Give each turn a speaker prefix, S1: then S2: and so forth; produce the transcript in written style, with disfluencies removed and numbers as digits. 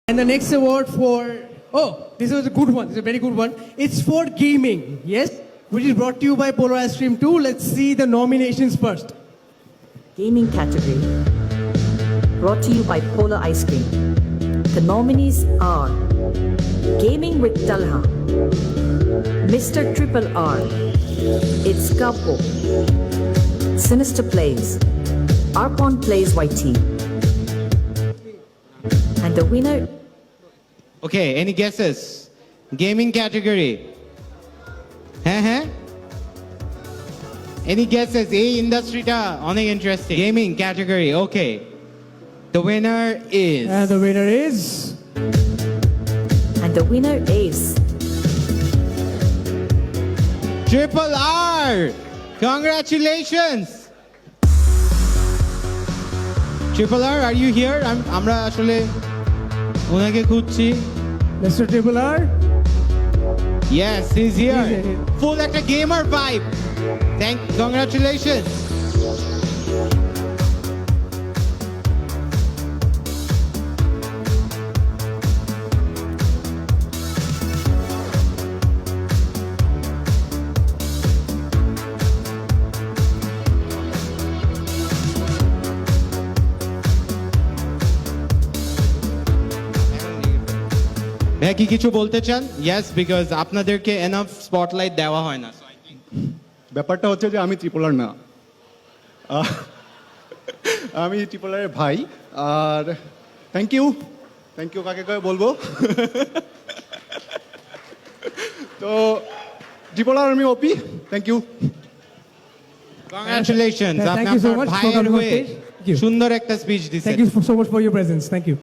S1: And the next award for, oh, this was a good one. This is a very good one. It's for gaming, yes? Which is brought to you by Polar Ice Cream 2. Let's see the nominations first.
S2: Gaming category. Brought to you by Polar Ice Cream. The nominees are Gaming with Talha, Mr. Triple R, It's Gabbo, Sinister Plays, Arpon Plays YT. And the winner.
S3: Okay, any guesses? Gaming category. Huh? Any guesses? এই ইন্ডাস্ট্রিটা অনেক interesting. Gaming category, okay. The winner is.
S1: And the winner is.
S2: And the winner is.
S3: Triple R. Congratulations. Triple R, are you here? আমরা আসলে ওনাকে খুঁজছি।
S1: Mr. Triple R.
S3: Yes, he's here.
S1: He's here.
S3: Full একটা gamer vibe. Congratulations. ভাই কি কিছু বলতে চান? Yes, because আপনাদেরকে enough spotlight দেওয়া হয় না।
S4: ব্যাপারটা হচ্ছে যে আমি ত্রিপোলার না, আমি ত্রিপোলারের ভাই। আর থ্যাংক ইউ কাকে কাকে বলবো। তো ত্রিপোলার আমি ওপি, thank you.
S3: Congratulations.
S1: Thank you so much for
S3: ভাইয়ের
S1: coming on
S3: হয়ে
S1: stage. Thank you.
S3: সুন্দর একটা স্পিচ দিছেন।
S1: Thank you so much for your presence. Thank you.